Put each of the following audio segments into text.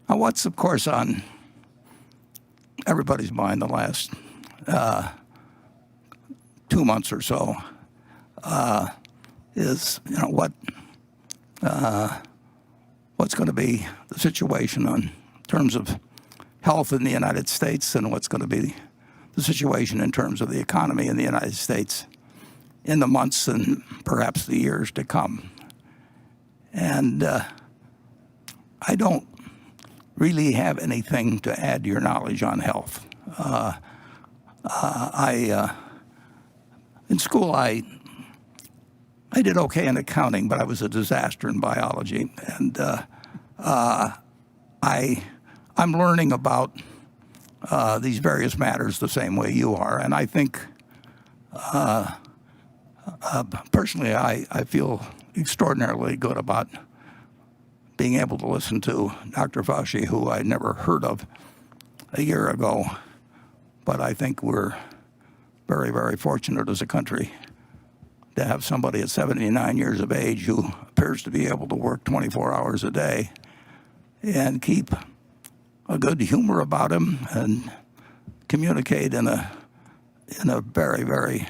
Now, what's, of course, on everybody's mind the last 2 months or so is, what's going to be the situation in terms of health in the United States, and what's going to be the situation in terms of the economy in the United States in the months and perhaps the years to come. And I don't really have anything to add to your knowledge on health. In school, I did okay in accounting, but I was a disaster in biology. And I'm learning about these various matters the same way you are. And I think, personally, I feel extraordinarily good about being able to listen to Dr. Fauci, who I never heard of a year ago. But I think we're very, very fortunate as a country to have somebody at 79 years of age who appears to be able to work 24 hours a day and keep a good humor about him and communicate in a very, very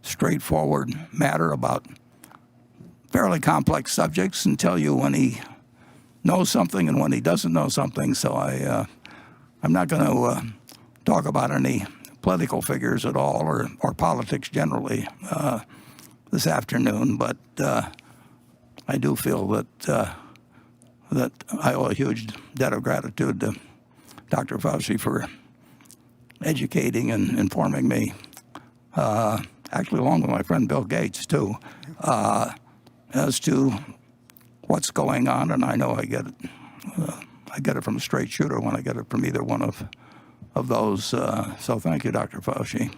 straightforward matter about fairly complex subjects, and tell you when he knows something and when he doesn't know something. So I'm not going to talk about any political figures at all, or politics generally this afternoon, but I do feel that I owe a huge debt of gratitude to Dr. Fauci for educating and informing me, actually along with my friend Bill Gates too, as to what's going on. And I know I get it from a straight shooter when I get it from either one of those. So thank you, Dr. Fauci.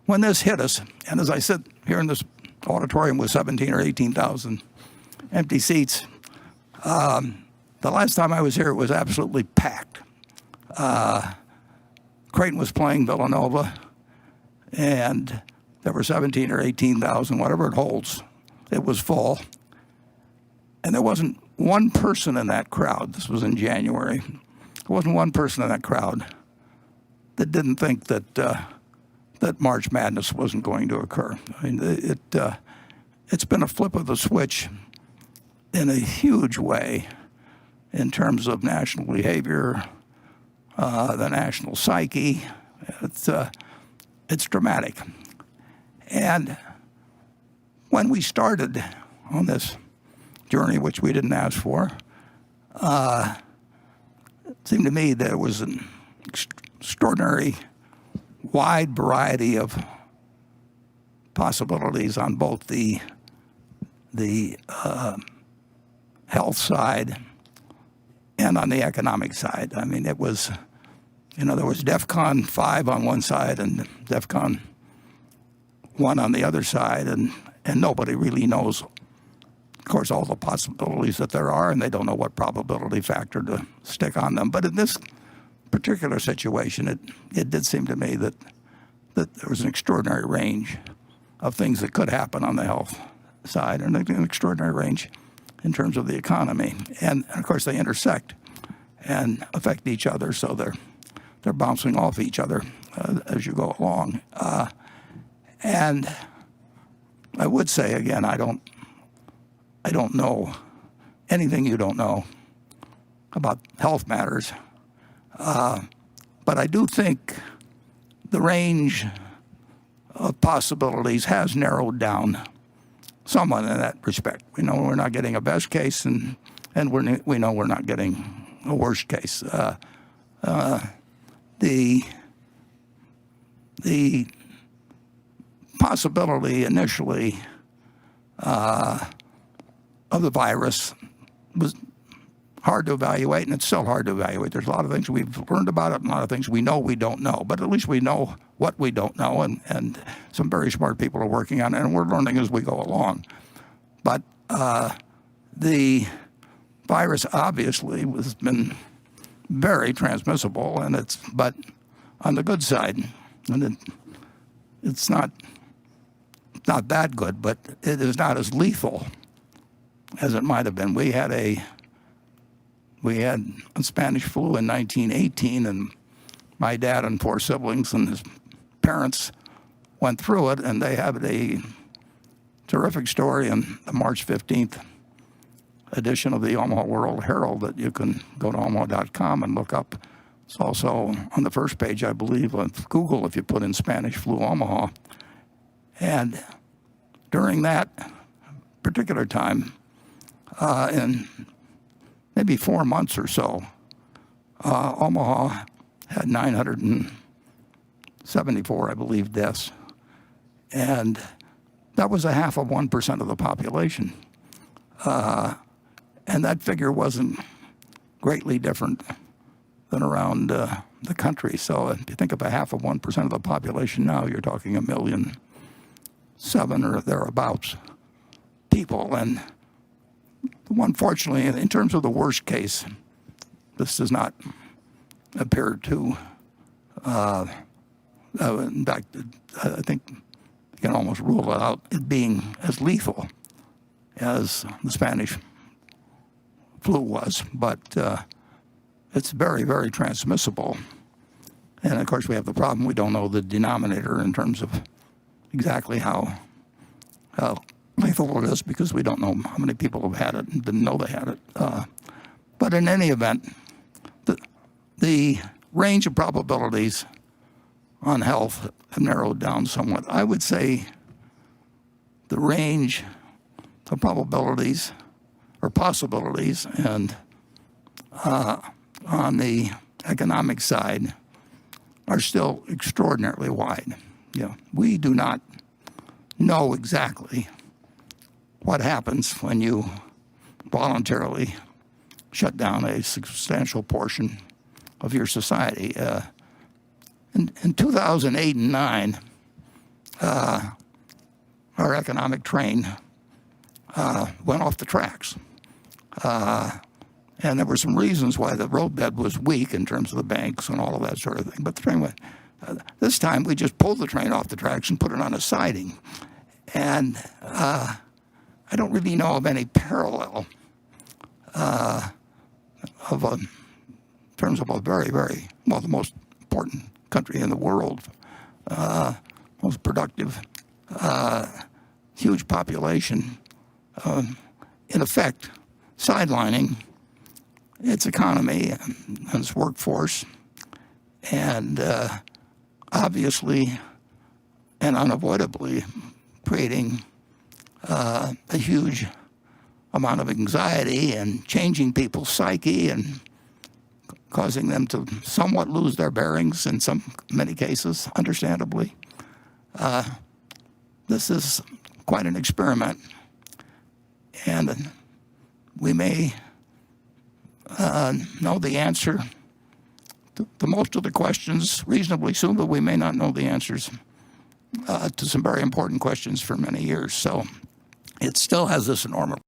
When this hit us, and as I sit here in this auditorium with 17 or 18,000 empty seats, the last time I was here, it was absolutely packed. Creighton was playing Villanova, and there were 17 or 18,000, whatever it holds. It was full. And there wasn't one person in that crowd, this was in January, there wasn't one person in that crowd that didn't think that that March Madness wasn't going to occur. I mean, it's been a flip of the switch in a huge way in terms of national behavior, the national psyche. It's dramatic. And when we started on this journey, which we didn't ask for, it seemed to me there was an extraordinary wide variety of possibilities on both the health side and on the economic side. I mean, it was, there was DEFCON 5 on one side and DEFCON 1 on the other side, and nobody really knows, of course, all the possibilities that there are, and they don't know what probability factor to stick on them. But in this particular situation, it did seem to me that there was an extraordinary range of things that could happen on the health side, and an extraordinary range in terms of the economy. And of course, they intersect and affect each other, so they're bouncing off each other as you go along. And I would say again, I don't know anything you don't know about health matters, but I do think the range of possibilities has narrowed down somewhat in that respect. We know we're not getting a best case, and we know we're not getting a worst case. The possibility initially of the virus was hard to evaluate, and it's still hard to evaluate. There's a lot of things we've learned about it, and a lot of things we know we don't know, but at least we know what we don't know, and some very smart people are working on it, and we're learning as we go along. But the virus obviously has been very transmissible, but on the good side, and it's not not that good, but it is not as lethal as it might have been. We had a Spanish flu in 1918, and my dad and 4 siblings and his parents went through it, and they have a terrific story in the March 15th edition of the Omaha World Herald that you can go to omaha.com and look up. It's also on the first page, I believe, of Google if you put in Spanish flu Omaha. And during that particular time, in maybe 4 months or so, Omaha had 974, I believe, deaths. And that was 0.5% of the population. And that figure wasn't greatly different than around the country. So if you think of 0.5% of the population now, you're talking 1.7 million or thereabouts people. And unfortunately, in terms of the worst case, this does not appear to, in fact, I think you can almost rule it out, it being as lethal as the Spanish flu was. But it's very, very transmissible. And of course, we have the problem, we don't know the denominator in terms of exactly how lethal it is, because we don't know how many people have had it and didn't know they had it. But in any event, the range of probabilities on health have narrowed down somewhat. I would say the range of probabilities or possibilities and on the economic side are still extraordinarily wide. We do not know exactly what happens when you voluntarily shut down a substantial portion of your society. In 2008 and 9, our economic train went off the tracks. And there were some reasons why the roadbed was weak in terms of the banks and all of that sort of thing. But the train went. This time we just pulled the train off the tracks and put it on a siding. And I don't really know of any parallel in terms of a very, very, well, the most important country in the world, most productive, huge population, in effect, sidelining its economy and its workforce, and obviously and unavoidably creating a huge amount of anxiety and changing people's psyche and causing them to somewhat lose their bearings in many cases, understandably. This is quite an experiment, and we may know the answer to most of the questions reasonably soon, but we may not know the answers to some very important questions for many years. So it still has this enormous